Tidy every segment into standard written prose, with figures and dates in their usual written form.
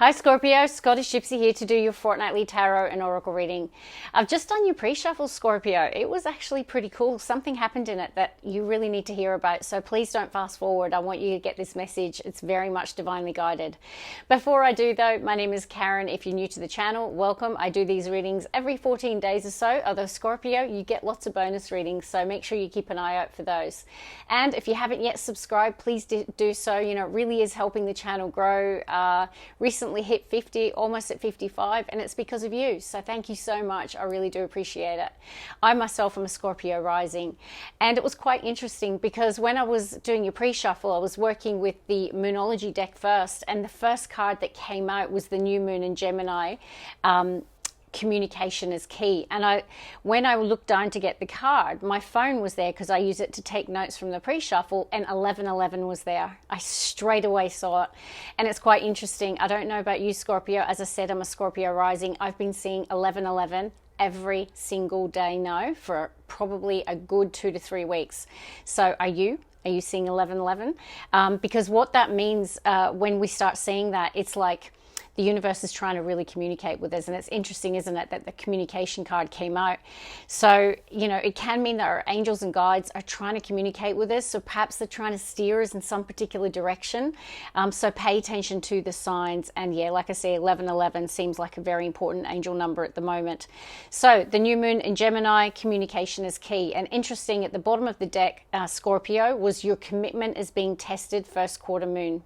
Hi Scorpio, Scottish Gypsy here to do your fortnightly tarot and oracle reading. I've just done your pre-shuffle, Scorpio. It was actually pretty cool. Something happened in it that you really need to hear about, so please don't fast forward. I want you to get this message. It's very much divinely guided. Before I do though, my name is Karen. If you're new to the channel, welcome. I do these readings every 14 days or so. Although Scorpio, you get lots of bonus readings, so make sure you keep an eye out for those. And if you haven't yet subscribed, please do so. You know, it really is helping the channel grow. Recently hit 50, almost at 55, and it's because of you, so thank you so much. I really do appreciate it. I myself am a Scorpio rising, and it was quite interesting because when I was doing your pre-shuffle, I was working with the Moonology deck first, and the first card that came out was the new moon in Gemini. Communication is key. And when I looked down to get the card, my phone was there because I use it to take notes from the pre-shuffle, and 1111 was there. I straight away saw it, and it's quite interesting. I don't know about you, Scorpio. As I said, I'm a Scorpio rising. I've been seeing 1111 every single day now for probably a good 2 to 3 weeks. So are you seeing 1111? Because what that means when we start seeing that, it's like the universe is trying to really communicate with us. And it's interesting, isn't it, that the communication card came out. So, you know, it can mean that our angels and guides are trying to communicate with us. So perhaps they're trying to steer us in some particular direction. So pay attention to the signs. And yeah, like I say, 1111 seems like a very important angel number at the moment. So the new moon in Gemini, communication is key. And interesting, at the bottom of the deck, Scorpio, was your commitment is being tested, first quarter moon.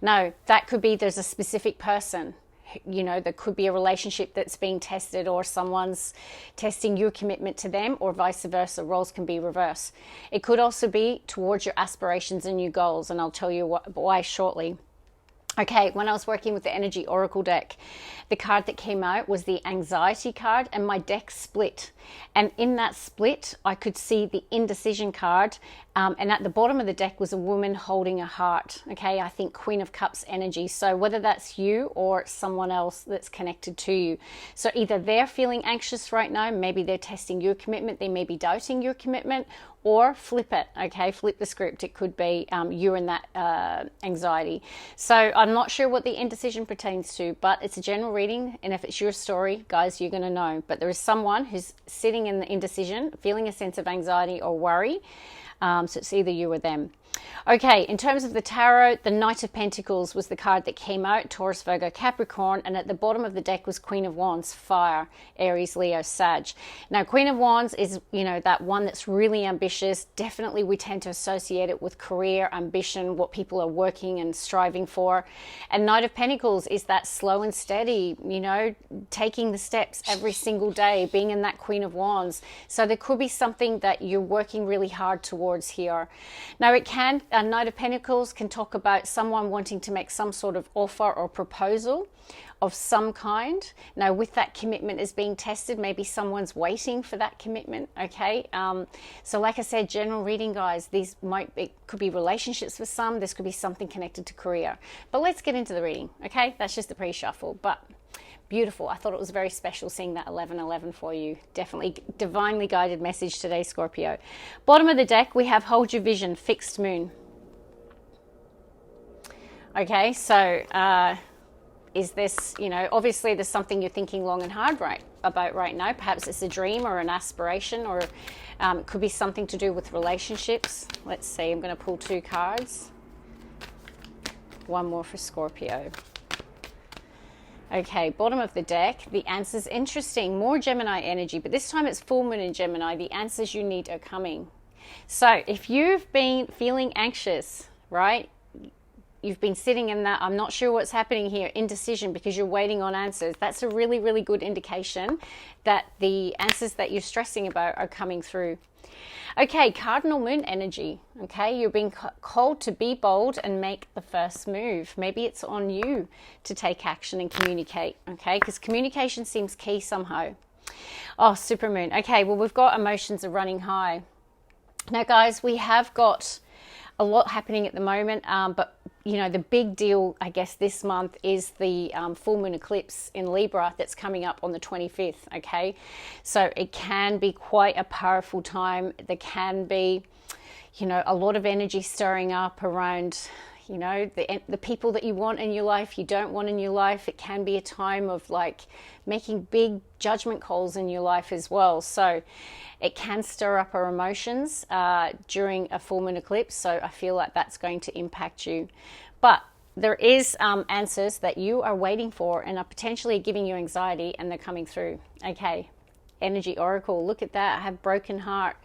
Now, that could be there's a specific person, you know, there could be a relationship that's being tested, or someone's testing your commitment to them, or vice versa. Roles can be reversed. It could also be towards your aspirations and your goals, and I'll tell you why shortly. Okay, when I was working with the Energy Oracle deck, the card that came out was the Anxiety card, and my deck split. And in that split, I could see the Indecision card, and at the bottom of the deck was a woman holding a heart. Okay, I think Queen of Cups energy. So whether that's you or someone else that's connected to you. So either they're feeling anxious right now, maybe they're testing your commitment, they may be doubting your commitment, or flip it, okay, flip the script. It could be you're in that anxiety. So I'm not sure what the indecision pertains to, but it's a general reading, and if it's your story, guys, you're going to know. But there is someone who's sitting in the indecision, feeling a sense of anxiety or worry. So it's either you or them. Okay, in terms of the tarot, the Knight of Pentacles was the card that came out, Taurus, Virgo, Capricorn, and at the bottom of the deck was Queen of Wands, Fire, Aries, Leo, Sag. Now, Queen of Wands is, you know, that one that's really ambitious. Definitely we tend to associate it with career, ambition, what people are working and striving for. And Knight of Pentacles is that slow and steady, you know, taking the steps every single day, being in that Queen of Wands. So there could be something that you're working really hard towards here. Now, a Knight of Pentacles can talk about someone wanting to make some sort of offer or proposal of some kind. Now, with that commitment is being tested, maybe someone's waiting for that commitment, okay? So like I said, general reading, guys, it could be relationships for some, this could be something connected to career. But let's get into the reading, okay? That's just the pre-shuffle, but beautiful. I thought it was very special seeing that 1111 for you. Definitely divinely guided message today, Scorpio. Bottom of the deck, we have Hold Your Vision, Fixed Moon. Okay, so is this, you know, obviously there's something you're thinking long and hard about right now. Perhaps it's a dream or an aspiration, or it could be something to do with relationships. Let's see, I'm going to pull 2 cards. One more for Scorpio. Okay, bottom of the deck, the answers, interesting, more Gemini energy, but this time it's full moon in Gemini. The answers you need are coming. So if you've been feeling anxious, right, you've been sitting in that, I'm not sure what's happening here, indecision, because you're waiting on answers, that's a really, really good indication that the answers that you're stressing about are coming through. Okay, cardinal moon energy. Okay, you're being called to be bold and make the first move. Maybe it's on you to take action and communicate, okay, because communication seems key somehow. Oh, super moon. Okay, well, we've got emotions are running high. Now, guys, we have got a lot happening at the moment, but you know, the big deal, I guess, this month is the full moon eclipse in Libra that's coming up on the 25th, okay? So it can be quite a powerful time. There can be, you know, a lot of energy stirring up around, you know, the people that you want in your life, you don't want in your life. It can be a time of like making big judgment calls in your life as well. So it can stir up our emotions during a full moon eclipse. So I feel like that's going to impact you. But there is answers that you are waiting for and are potentially giving you anxiety, and they're coming through. Okay. Energy Oracle, look at that. I have broken heart.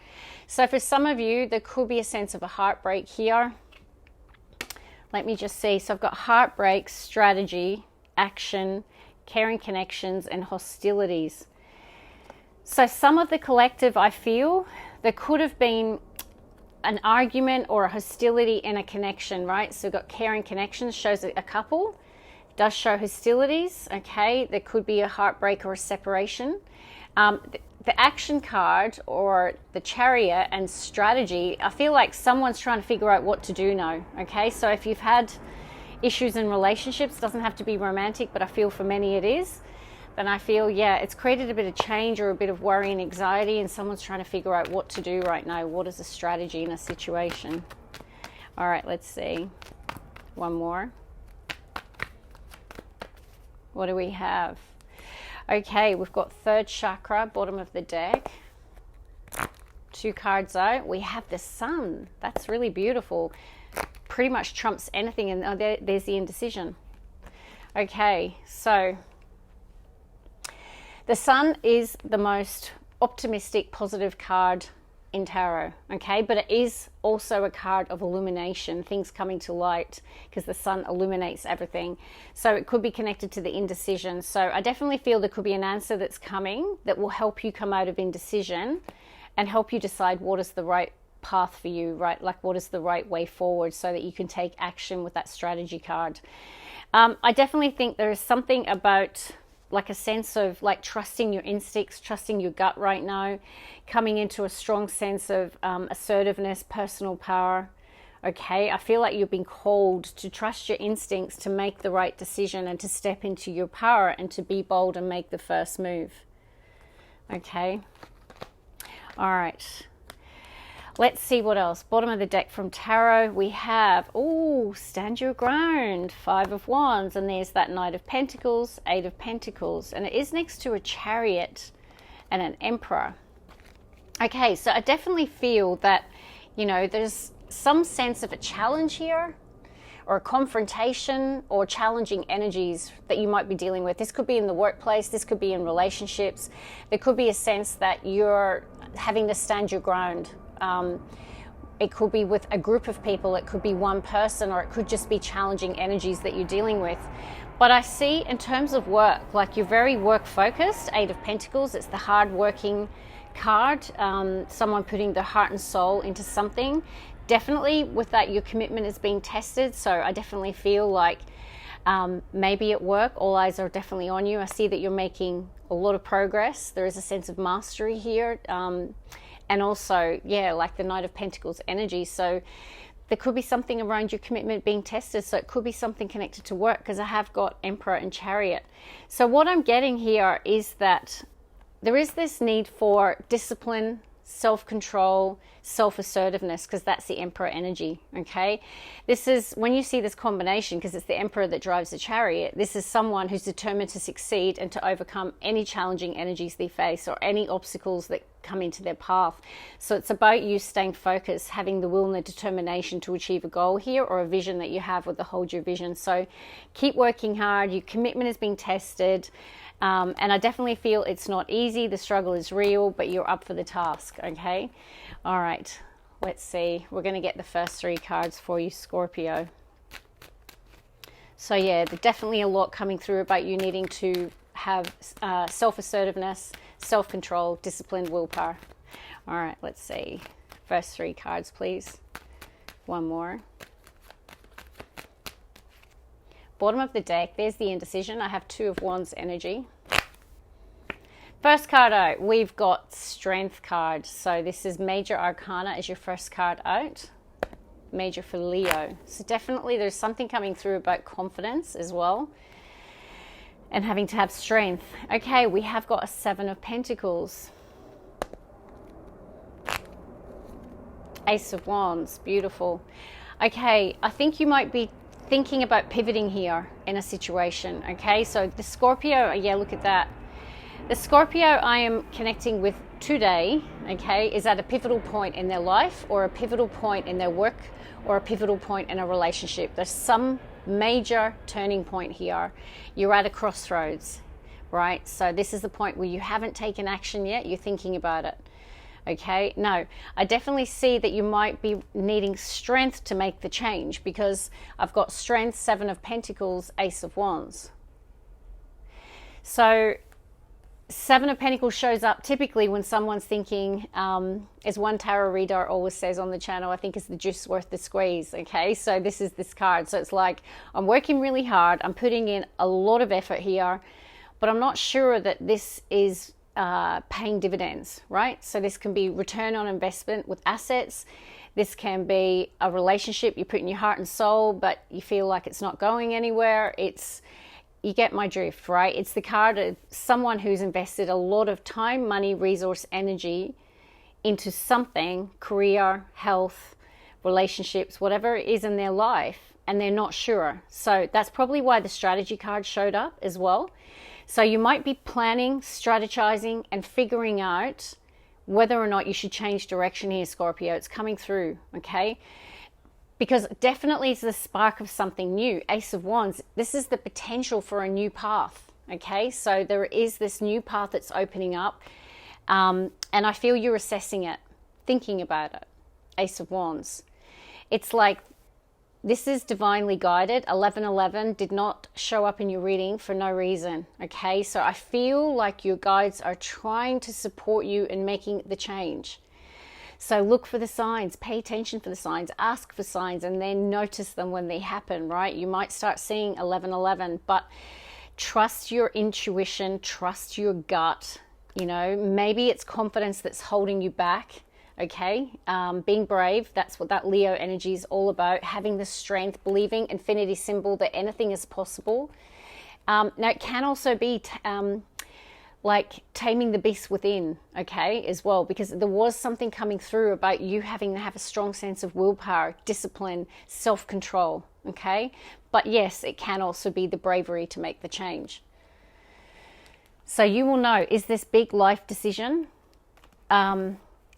So for some of you, there could be a sense of a heartbreak here. Let me just see. So I've got heartbreak, strategy, action, caring connections, and hostilities. So some of the collective, I feel, there could have been an argument or a hostility in a connection, right? So we've got caring connections, shows a couple. It does show hostilities, okay? There could be a heartbreak or a separation. The action card or the chariot and strategy, I feel like someone's trying to figure out what to do now, okay? So if you've had issues in relationships, it doesn't have to be romantic, but I feel for many it is, then I feel, yeah, it's created a bit of change or a bit of worry and anxiety, and someone's trying to figure out what to do right now. What is a strategy in a situation? All right, let's see. One more. What do we have? Okay, we've got third chakra, bottom of the deck. 2 cards out. We have the sun. That's really beautiful. Pretty much trumps anything. And there's the indecision. Okay, so the sun is the most optimistic, positive card in tarot, okay? But it is also a card of illumination, things coming to light, because the sun illuminates everything. So it could be connected to the indecision. So I definitely feel there could be an answer that's coming that will help you come out of indecision and help you decide what is the right path for you, right? Like what is the right way forward so that you can take action with that strategy card. I definitely think there is something about like a sense of like trusting your instincts, trusting your gut right now, coming into a strong sense of assertiveness, personal power. Okay, I feel like you've been called to trust your instincts, to make the right decision and to step into your power and to be bold and make the first move. Okay, all right. Let's see what else. Bottom of the deck from tarot, we have, stand your ground, 5 of Wands, and there's that Knight of Pentacles, 8 of Pentacles, and it is next to a Chariot and an Emperor. Okay, so I definitely feel that, you know, there's some sense of a challenge here, or a confrontation, or challenging energies that you might be dealing with. This could be in the workplace, this could be in relationships. There could be a sense that you're having to stand your ground. It could be with a group of people, it could be one person, or it could just be challenging energies that you're dealing with. But I see in terms of work, like you're very work focused, 8 of Pentacles, it's the hard working card, someone putting their heart and soul into something. Definitely with that, your commitment is being tested. So I definitely feel like maybe at work, all eyes are definitely on you. I see that you're making a lot of progress. There is a sense of mastery here. And also, yeah, like the Knight of Pentacles energy. So there could be something around your commitment being tested. So it could be something connected to work, because I have got Emperor and Chariot. So what I'm getting here is that there is this need for discipline, self-control, self-assertiveness, because that's the Emperor energy, okay? This is, when you see this combination, because it's the Emperor that drives the Chariot, this is someone who's determined to succeed and to overcome any challenging energies they face or any obstacles that come into their path. So it's about you staying focused, having the will and the determination to achieve a goal here, or a vision that you have with the Hold Your Vision. So keep working hard, your commitment is being tested. And I definitely feel it's not easy. The struggle is real, but you're up for the task, okay? All right, let's see. We're going to get the first 3 cards for you, Scorpio. So yeah, there's definitely a lot coming through about you needing to have self-assertiveness, self-control, discipline, willpower. All right, let's see. First 3 cards, please. One more. Bottom of the deck, there's the indecision. I have 2 of Wands energy. First card out, we've got Strength card. So this is Major Arcana as your first card out. Major for Leo. So definitely there's something coming through about confidence as well, and having to have strength. Okay, we have got a 7 of Pentacles. Ace of Wands, beautiful. Okay, I think you might be thinking about pivoting here in a situation. Okay, so the Scorpio, yeah, look at that. The Scorpio I am connecting with today, okay, is at a pivotal point in their life, or a pivotal point in their work, or a pivotal point in a relationship. There's some major turning point here. You're at a crossroads, right? So this is the point where you haven't taken action yet, you're thinking about it. Okay, no, I definitely see that you might be needing strength to make the change, because I've got strength, Seven of Pentacles, Ace of Wands. So Seven of Pentacles shows up typically when someone's thinking, as one tarot reader always says on the channel, I think, is the juice worth the squeeze. Okay, so this is this card. So it's like, I'm working really hard, I'm putting in a lot of effort here, but I'm not sure that this is paying dividends, right? So this can be return on investment with assets. This can be a relationship you put in your heart and soul, but you feel like it's not going anywhere. You get my drift, right? It's the card of someone who's invested a lot of time, money, resource, energy into something, career, health, relationships, whatever it is in their life, and they're not sure. So that's probably why the strategy card showed up as well. So you might be planning, strategizing, and figuring out whether or not you should change direction here, Scorpio. It's coming through, okay? Because definitely it's the spark of something new. Ace of Wands, this is the potential for a new path, okay? So there is this new path that's opening up, and I feel you're assessing it, thinking about it. Ace of Wands. It's like, this is divinely guided. 1111 did not show up in your reading for no reason, okay? So I feel like your guides are trying to support you in making the change. So look for the signs, pay attention for the signs, ask for signs, and then notice them when they happen, right? You might start seeing 1111, but trust your intuition, trust your gut. You know, maybe it's confidence that's holding you back. Okay, being brave, that's what that Leo energy is all about. Having the strength, believing, infinity symbol, that anything is possible. Now it can also be like taming the beast within, okay, as well, because there was something coming through about you having to have a strong sense of willpower, discipline, self-control, okay? But yes, it can also be the bravery to make the change. So you will know, is this big life decision?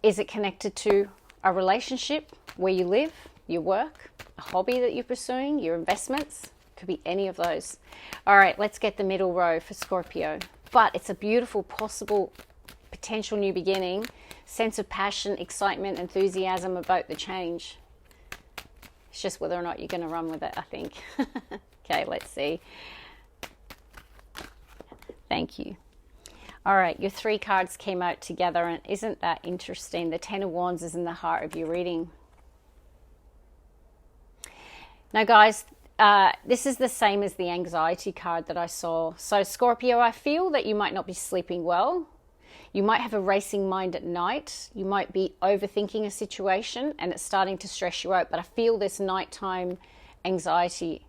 Is it connected to a relationship, where you live, your work, a hobby that you're pursuing, your investments? Could be any of those. All right, let's get the middle row for Scorpio. But it's a beautiful, possible, potential new beginning. Sense of passion, excitement, enthusiasm about the change. It's just whether or not you're going to run with it, I think. Okay, let's see. Thank you. All right, your three cards came out together, and isn't that interesting? The Ten of Wands is in the heart of your reading. Now, guys, this is the same as the anxiety card that I saw. So, Scorpio, I feel that you might not be sleeping well. You might have a racing mind at night. You might be overthinking a situation, and it's starting to stress you out. But I feel this nighttime anxiety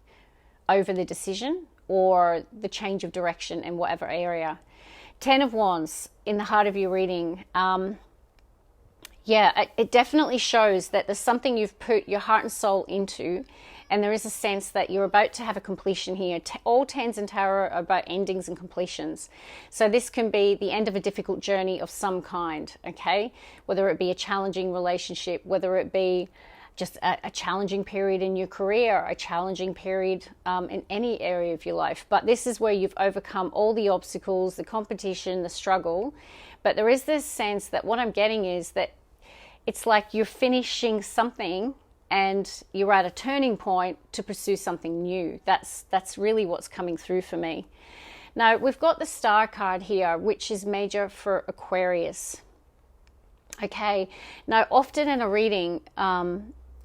over the decision or the change of direction in whatever area. Ten of Wands in the heart of your reading. Yeah, it definitely shows that there's something you've put your heart and soul into, and there is a sense that you're about to have a completion here. All tens in tarot are about endings and completions. So this can be the end of a difficult journey of some kind, okay? Whether it be a challenging relationship, whether it be just a challenging period in your career, a challenging period in any area of your life. But this is where you've overcome all the obstacles, the competition, the struggle. But there is this sense that what I'm getting is that it's like you're finishing something and you're at a turning point to pursue something new. That's really what's coming through for me. Now, we've got the Star card here, which is major for Aquarius. Okay, now often in a reading,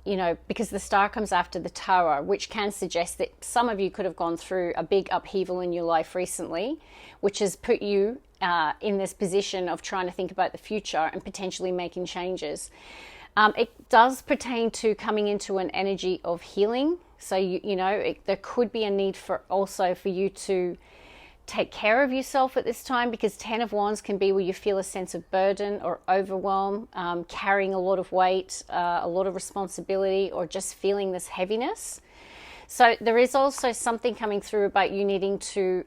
you know, because the Star comes after the Tower, which can suggest that some of you could have gone through a big upheaval in your life recently, which has put you in this position of trying to think about the future and potentially making changes. It does pertain to coming into an energy of healing. So, you know, there could be a need for also for you to take care of yourself at this time, because 10 of Wands can be where you feel a sense of burden or overwhelm, carrying a lot of weight, a lot of responsibility, or just feeling this heaviness. So there is also something coming through about you needing to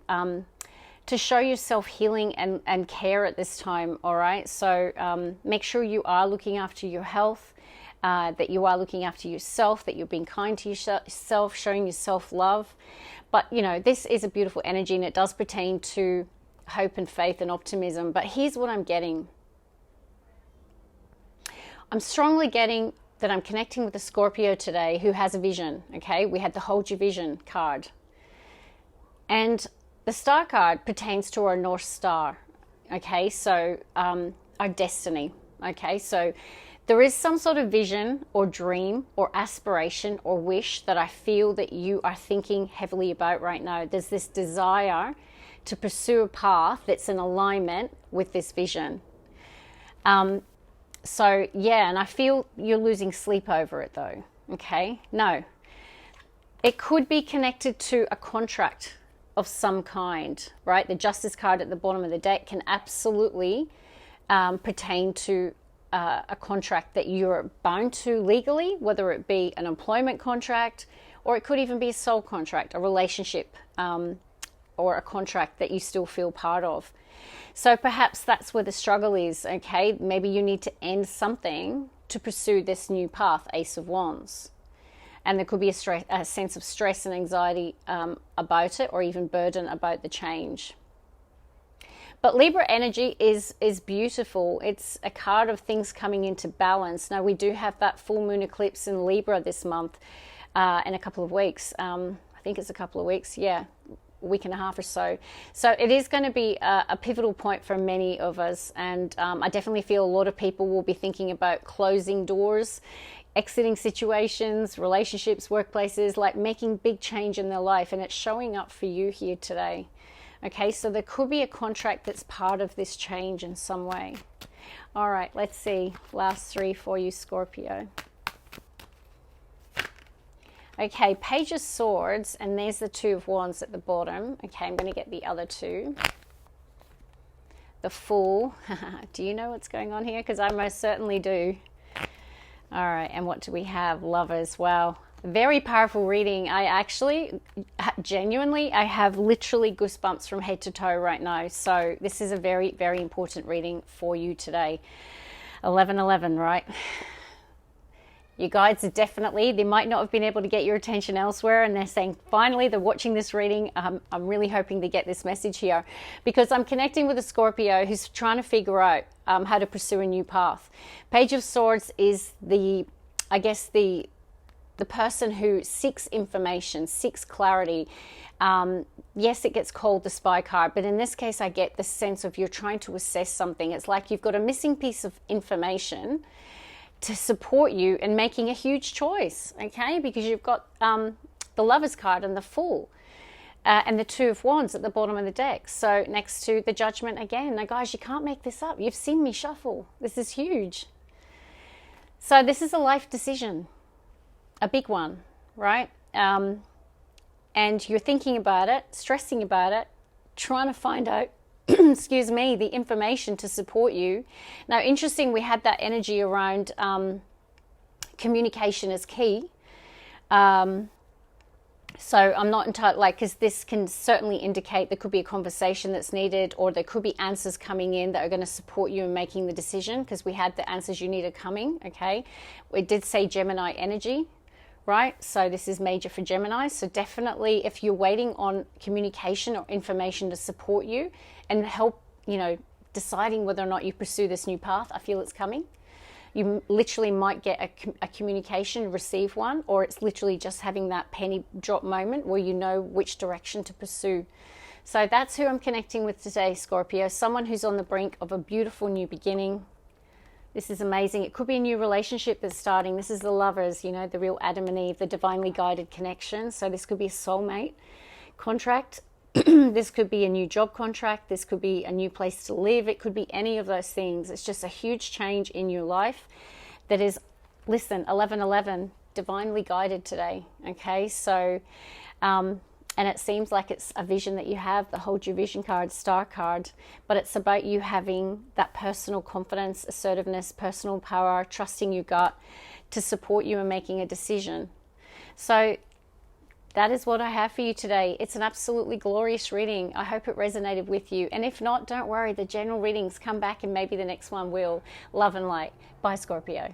show yourself healing and care at this time, all right? So make sure you are looking after your health, that you are looking after yourself, that you're being kind to yourself, showing yourself love. But, you know, this is a beautiful energy, and it does pertain to hope and faith and optimism. But here's what I'm getting. I'm strongly getting that I'm connecting with a Scorpio today who has a vision, okay? We had the Hold Your Vision card. And the Star card pertains to our North Star, okay? So our destiny, okay? So there is some sort of vision or dream or aspiration or wish that I feel that you are thinking heavily about right now. There's this desire to pursue a path that's in alignment with this vision. So, yeah, and I feel you're losing sleep over it though, okay? No. It could be connected to a contract of some kind, right? The Justice card at the bottom of the deck can absolutely pertain to a contract that you're bound to legally, whether it be an employment contract, or it could even be a soul contract, a relationship, or a contract that you still feel part of. So perhaps that's where the struggle is, okay? Maybe you need to end something to pursue this new path, Ace of Wands. And there could be a sense of stress and anxiety about it, or even burden about the change. But Libra energy is beautiful. It's a card of things coming into balance. Now, we do have that full moon eclipse in Libra this month in a couple of weeks. I think it's a couple of weeks, yeah, a week and a half or so. So it is going to be a pivotal point for many of us. And I definitely feel a lot of people will be thinking about closing doors, exiting situations, relationships, workplaces, like making big change in their life. And it's showing up for you here today. Okay, so there could be a contract that's part of this change in some way. All right, let's see. Last three for you, Scorpio. Okay, Page of Swords, and there's the Two of Wands at the bottom. Okay, I'm going to get the other two. The Fool. Do you know what's going on here? Because I most certainly do. All right, and what do we have? Lovers. Wow. Very powerful reading. I actually, genuinely, I have literally goosebumps from head to toe right now. So this is a very, very important reading for you today. 11:11, right? You guys are definitely, they might not have been able to get your attention elsewhere, and they're saying, finally, they're watching this reading. I'm really hoping to get this message here, because I'm connecting with a Scorpio who's trying to figure out how to pursue a new path. Page of Swords is the person who seeks information, seeks clarity. Yes, it gets called the spy card, but in this case, I get the sense of you're trying to assess something. It's like you've got a missing piece of information to support you in making a huge choice, okay? Because you've got the Lovers card and the Fool, and the Two of Wands at the bottom of the deck. So next to the Judgment again. Now, guys, you can't make this up. You've seen me shuffle. This is huge. So this is a life decision. A big one, right? And you're thinking about it, stressing about it, trying to find out, excuse me, the information to support you. Now, interesting, we had that energy around communication is key. So I'm not entirely, because this can certainly indicate there could be a conversation that's needed, or there could be answers coming in that are going to support you in making the decision, because we had the answers you needed coming, okay? It did say Gemini energy, right? So this is major for Gemini. So definitely, if you're waiting on communication or information to support you and help, deciding whether or not you pursue this new path, I feel it's coming. You literally might get a communication, receive one, or it's literally just having that penny drop moment where you know which direction to pursue. So that's who I'm connecting with today, Scorpio. Someone who's on the brink of a beautiful new beginning. This is amazing. It could be a new relationship that's starting. This is the Lovers, the real Adam and Eve, the divinely guided connection. So this could be a soulmate contract. This could be a new job contract. This could be a new place to live. It could be any of those things. It's just a huge change in your life that is, listen, 11:11, divinely guided today. Okay, so And it seems like it's a vision that you have, the Hold Your Vision card, Star card, but it's about you having that personal confidence, assertiveness, personal power, trusting your gut to support you in making a decision. So that is what I have for you today. It's an absolutely glorious reading. I hope it resonated with you. And if not, don't worry, the general readings come back and maybe the next one will. Love and light. Bye, Scorpio.